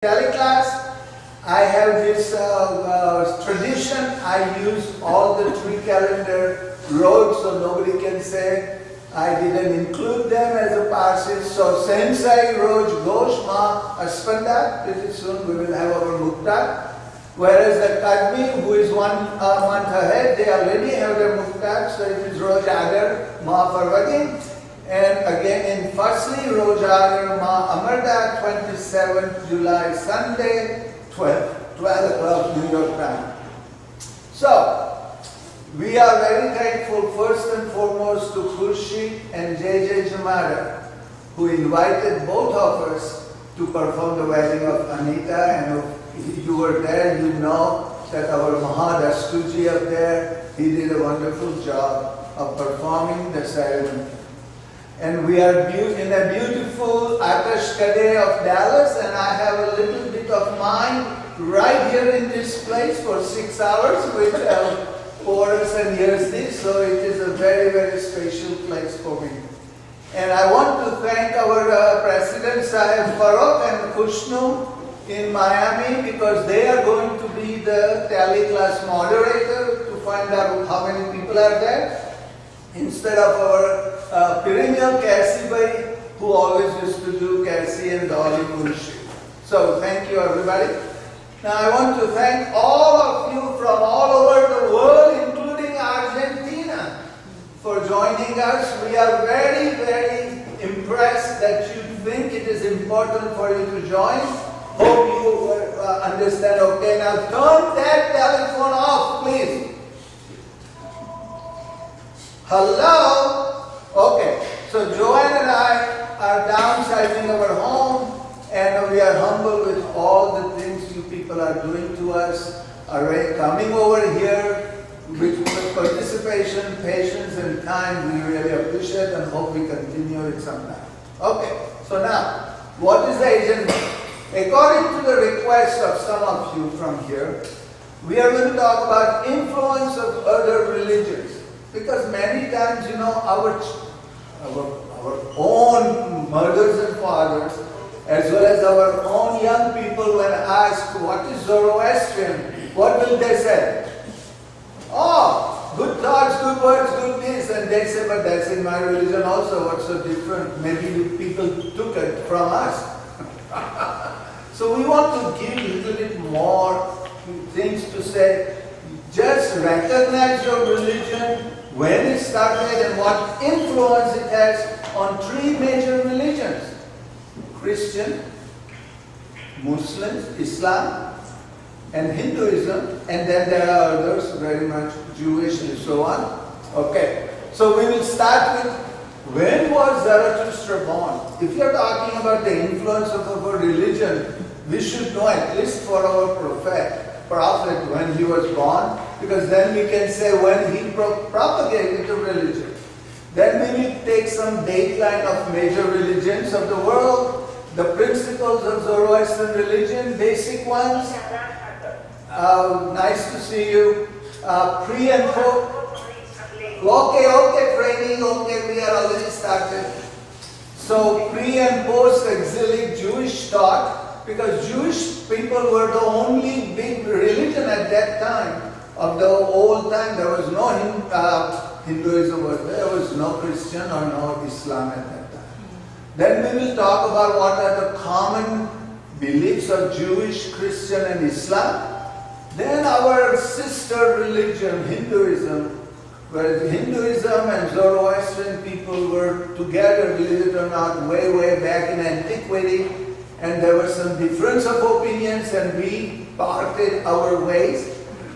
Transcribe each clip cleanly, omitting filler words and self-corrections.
Tele class, I have this tradition. I use all the 3 calendar roads, so nobody can say I didn't include them as a parsis. So Sensai Roj Ghosh Ma Aspanda, pretty soon we will have our Mukta. Whereas the Kadmi, who is 1 month ahead, they already have their Mukta, so it is Roj Agar Ma Farvadin. And again in firstly, Roj Agar Ma Amarda, 27th July, Sunday, 12 o'clock New York time. So, we are very thankful first and foremost to Khurshid and J.J. Jamara, who invited both of us to perform the wedding of Anita. And if you were there, you know that our Mahadastuji up there, he did a wonderful job of performing the ceremony. And we are in a beautiful Atash Kadeh of Dallas, and I have a little bit of mine right here in this place for 6 hours with Porus and Yersdi, so it is a very, very special place for me. And I want to thank our President Sahib Farooq and Kushnu in Miami, because they are going to be the Tele class moderator to find out how many people are there, instead of our perennial Kasi Bhai, who always used to do Kasi and Dolly Munshi. So thank you everybody. Now I want to thank all of you from all over the world, including Argentina, for joining us. We are very, very impressed that you think it is important for you to join. Hope you understand. Okay, now turn that telephone off, please. Hello? Okay, so Joanne and I are downsizing our home, and we are humble with all the things you people are doing to us, coming over here with participation, patience, and time. We really appreciate and hope we continue it sometime. Okay, so now, what is the agenda? According to the request of some of you from here, we are going to talk about influence of other religions. Because many times, you know, our own mothers and fathers, as well as our own young people, when asked what is Zoroastrian, what will they say? Oh, good thoughts, good words, good deeds. And they say, but that's in my religion also. What's so different? Maybe you people took it from us. So we want to give a little bit more things to say. Just recognize your religion, when it started, and what influence it has on 3 major religions: Christian, Muslims, Islam, and Hinduism, and then there are others, very much Jewish and so on. Okay, so we will start with, when was Zarathustra born? If you are talking about the influence of our religion, we should know at least for our prophet when he was born, because then we can say when he propagated the religion. Then we will take some dateline of major religions of the world, the principles of Zoroastrian religion, basic ones. Nice to see you. Pre and post. Okay, training. Okay, we are already started. So pre and post exilic Jewish thought. Because Jewish people were the only big religion at that time. Of the old time, there was no Hinduism, there was no Christian or no Islam at that time. Then we will talk about what are the common beliefs of Jewish, Christian, and Islam. Then our sister religion, Hinduism, where Hinduism and Zoroastrian people were together, believe it or not, way, way back in antiquity. And there was some difference of opinions, and we parted our ways.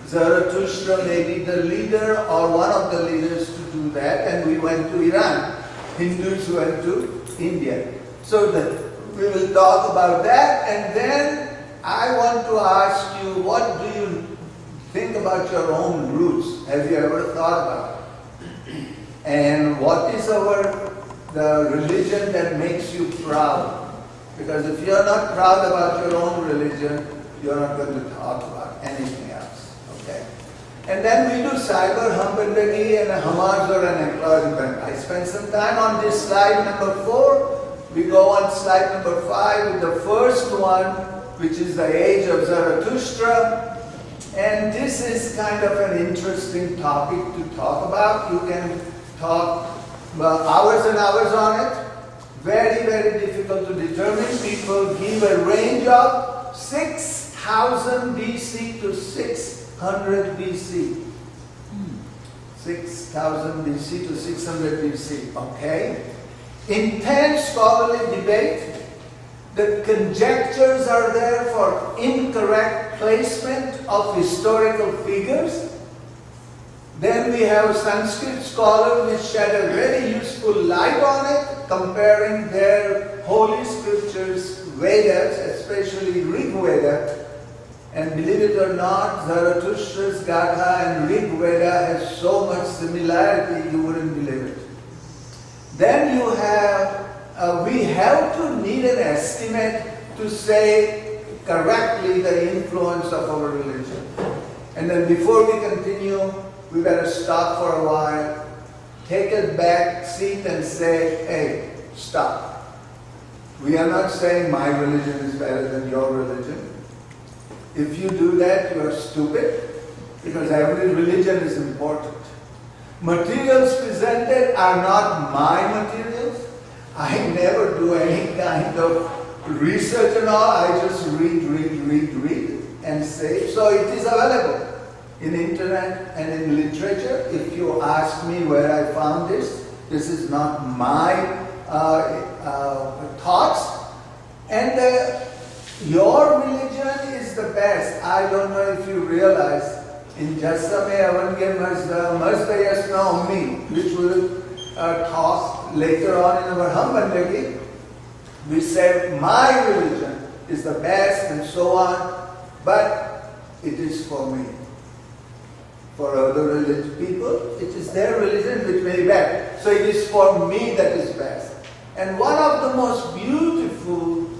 Zarathustra may be the leader or one of the leaders to do that, and we went to Iran. Hindus went to India. So we will talk about that, and then I want to ask you, what do you think about your own roots? Have you ever thought about it? And what is the religion that makes you proud? Because if you are not proud about your own religion, you are not going to talk about anything else. Okay? And then we do cyber Hambandagi and a Hamas or an acknowledgement. I spent some time on this slide number 4. We go on slide number 5 with the first one, which is the age of Zarathustra. And this is kind of an interesting topic to talk about. You can talk hours and hours on it. Very, very difficult to determine. People give a range of 6,000 BC to 600 BC. 6,000 BC to 600 BC, okay? Intense scholarly debate. The conjectures are there for incorrect placement of historical figures. Then we have Sanskrit scholars which shed a very useful light on it, comparing their holy scriptures, Vedas, especially Rig Veda. And believe it or not, Zarathustra's Gatha and Rig Veda has so much similarity you wouldn't believe it. Then you have, we have to need an estimate to say correctly the influence of our religion. And then before we continue, we better stop for a while, take a back seat and say, hey, stop. We are not saying my religion is better than your religion. If you do that, you are stupid, because every religion is important. Materials presented are not my materials. I never do any kind of research and all. I just read and say. So it is available in internet and in literature. If you ask me where I found this is not my thoughts. And your religion is the best. I don't know if you realize, in Jasame Avange Mazdayasna Ummi, which we'll talk later on in our Hambandagi, we say my religion is the best and so on, but it is for me. For other religious people, it is their religion which may be best. So it is for me that is best. And one of the most beautiful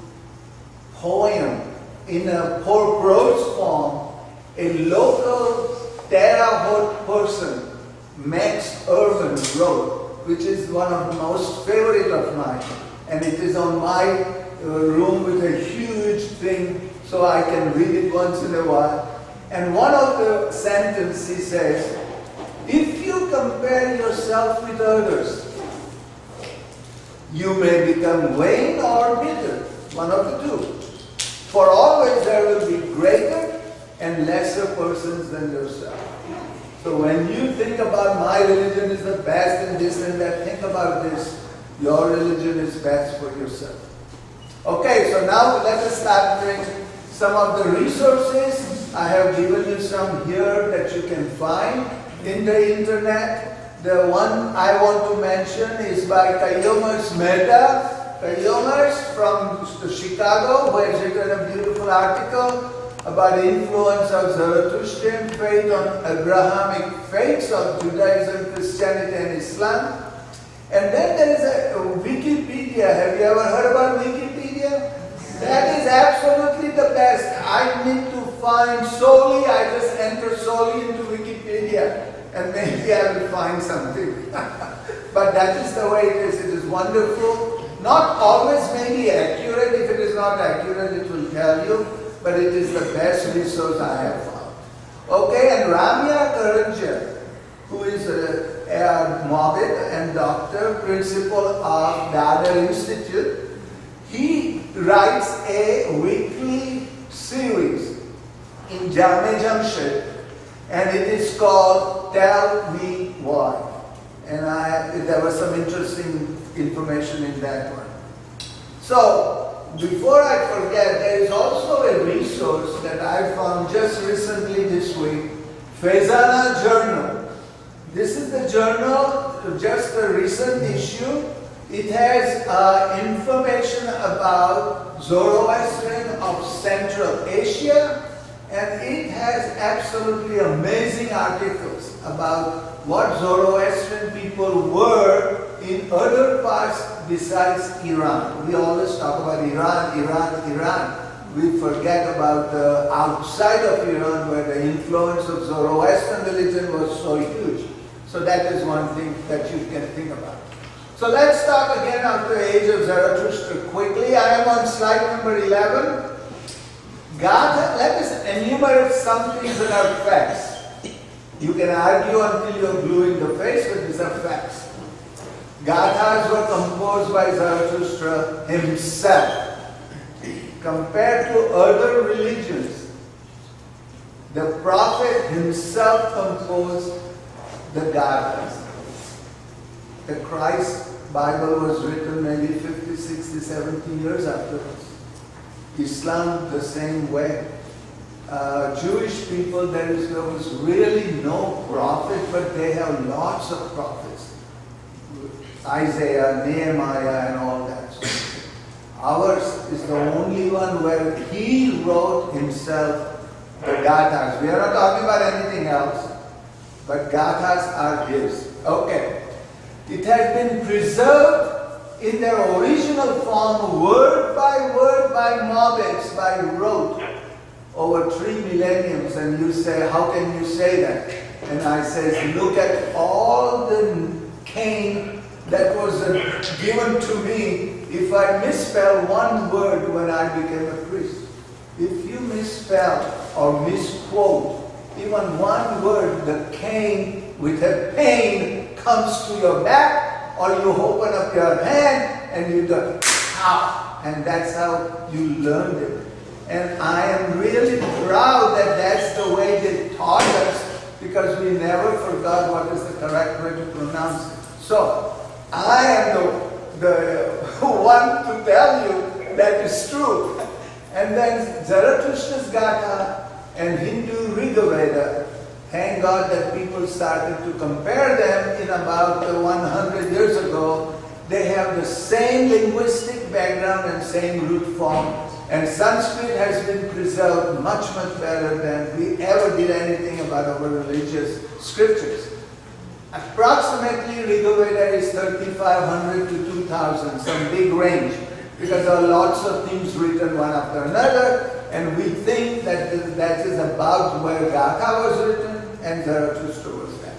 poem in a prose form, a local Terre Haute person, Max Irvin, wrote, which is one of the most favorite of mine. And it is on my room with a huge thing, so I can read it once in a while. And one of the sentences he says, if you compare yourself with others, you may become vain or bitter, one of the two. For always there will be greater and lesser persons than yourself. So when you think about my religion is the best and this and that, think about this. Your religion is best for yourself. Okay, so now let us start with some of the resources. I have given you some here that you can find in the internet. The one I want to mention is by Kayomers Mehta. Kayomers from Chicago, who has written a beautiful article about the influence of Zoroastrian faith on Abrahamic faiths of Judaism, Christianity and Islam. And then there is a Wikipedia. Have you ever heard about Wikipedia? That is absolutely the best. I need to find solely, I just enter solely into Wikipedia and maybe I will find something. But that is the way it is. It is wonderful. Not always maybe accurate. If it is not accurate, it will tell you. But it is the best resource I have found. Okay, and Ramya Karanjan, who is a Morbid and doctor, principal of Dadar Institute, he writes a weekly series in Jamne Jamshed, and it is called Tell Me Why. And there was some interesting information in that one. So, before I forget, there is also a resource that I found just recently this week, Faizana Journal. This is the journal, just a recent issue. It has information about Zoroastrian of Central Asia, and it has absolutely amazing articles about what Zoroastrian people were in other parts besides Iran. We always talk about Iran. We forget about the outside of Iran where the influence of Zoroastrian religion was so huge. So that is one thing that you can think about. So let's talk again of the age of Zarathustra quickly. I am on slide number 11. Gatha, let us enumerate some things that are facts. You can argue until you're blue in the face, but these are facts. Gathas were composed by Zarathustra himself. Compared to other religions, the prophet himself composed the Gathas. The Christ Bible was written maybe 50, 60, 70 years afterwards. Islam the same way. Jewish people, there was really no prophet, but they have lots of prophets. Isaiah, Nehemiah and all that. Ours is the only one where he wrote himself the Gathas. We are not talking about anything else, but Gathas are his. Okay. It has been preserved in their original form, word by Mobex, by rote, over 3 millenniums. And you say, how can you say that? And I say, look at all the cane that was given to me if I misspell one word when I became a priest. If you misspell or misquote even one word, the cane with a pain comes to your back, or you open up your hand and you go, ow, and that's how you learned it. And I am really proud that that's the way they taught us, because we never forgot what is the correct way to pronounce it. So, I am the one to tell you that is true. And then Zarathustra's Gatha and Hindu Rigveda, thank God that people started to compare them in about 100 years ago. They have the same linguistic background and same root form. And Sanskrit has been preserved much, much better than we ever did anything about our religious scriptures. Approximately, Rigveda is 3,500 to 2,000, some big range, because there are lots of things written one after another, and we think that that is about where Gatha was written and Zarathustra was there.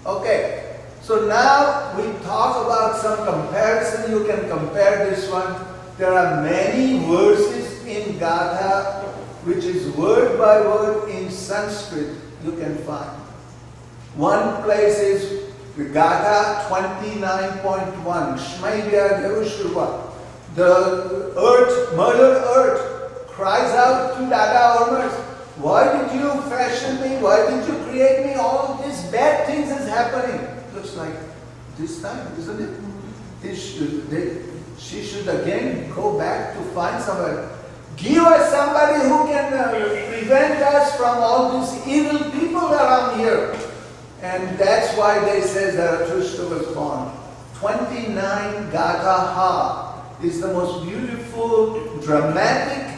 Okay, so now we talk about some comparison. You can compare this one. There are many verses in Gatha, which is word by word in Sanskrit you can find. One place is Gatha 29.1. Shmaibya Devushruva. The earth, Mother Earth, cries out to Dada Ormers, why did you fashion me? Why did you create me? All these bad things is happening. Looks like this time, isn't it? She should again go back to find somebody. Give us somebody who can prevent us from all these evil people around here. And that's why they say Zarathustra was born. 29 Gatha is the most beautiful, dramatic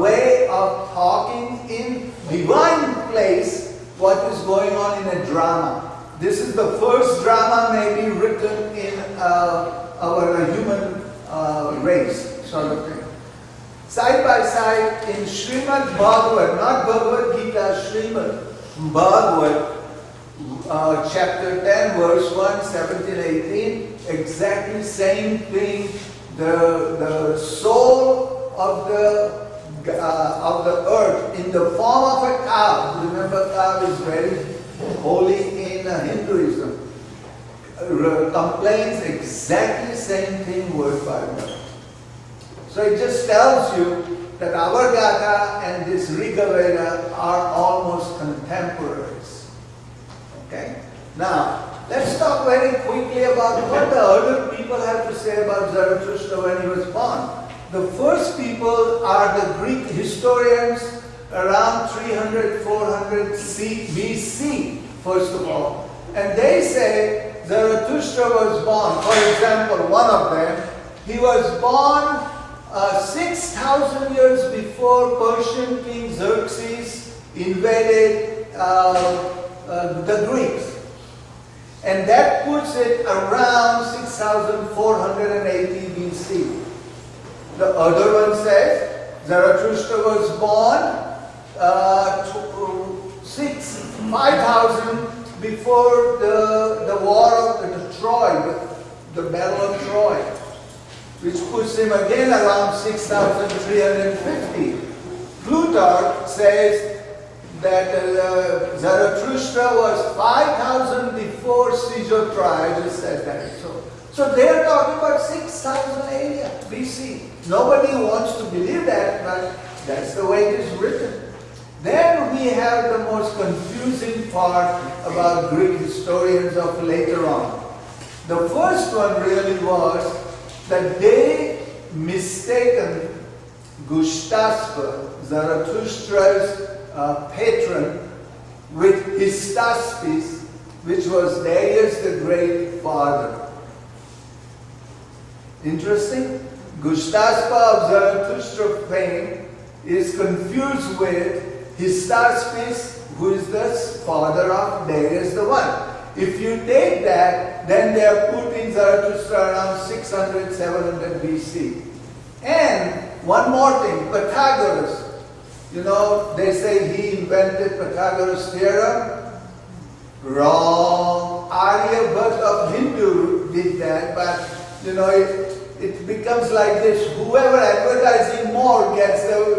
way of talking in divine place what is going on in a drama. This is the first drama maybe written in our human race, sort of thing. Side by side in Srimad Bhagavad, not Bhagavad Gita, Srimad Bhagavad, chapter 10, verse 1, 17, 18, exactly same thing. The soul of the earth in the form of a cow. Remember, cow is very holy in Hinduism. Complains exactly same thing word by word. So it just tells you that our Gatha and this Rigveda are almost contemporaries. Okay? Now, let's talk very quickly about what the other people have to say about Zarathustra when he was born. The first people are the Greek historians around 300, 400 BC, first of all. And they say Zarathustra was born, for example, one of them, he was born 6,000 years before Persian King Xerxes invaded the Greeks. And that puts it around 6,480 BC. The other one says Zarathustra was born 5,000 before the war of Troy, the Battle of Troy, which puts him again around 6,350. Plutarch says that Zarathustra was 5,000 before Caesar said that. So they are talking about 6,000 AD BC. Nobody wants to believe that, but that's the way it is written. Then we have the most confusing part about Greek historians of later on. The first one really was that they mistaken Gushtaspa, Zarathustra's patron, with Hystaspes, which was Darius the Great father. Interesting. Gushtaspa of Zarathustra fame is confused with Hystaspes, who is the father of Darius the One. If you take that, then they are putting Zarathustra around 600, 700 BC. And one more thing, Pythagoras. You know, they say he invented Pythagoras' theorem. Wrong. Aryabhatta of Hindu did that, but you know, it becomes like this. Whoever advertising more gets the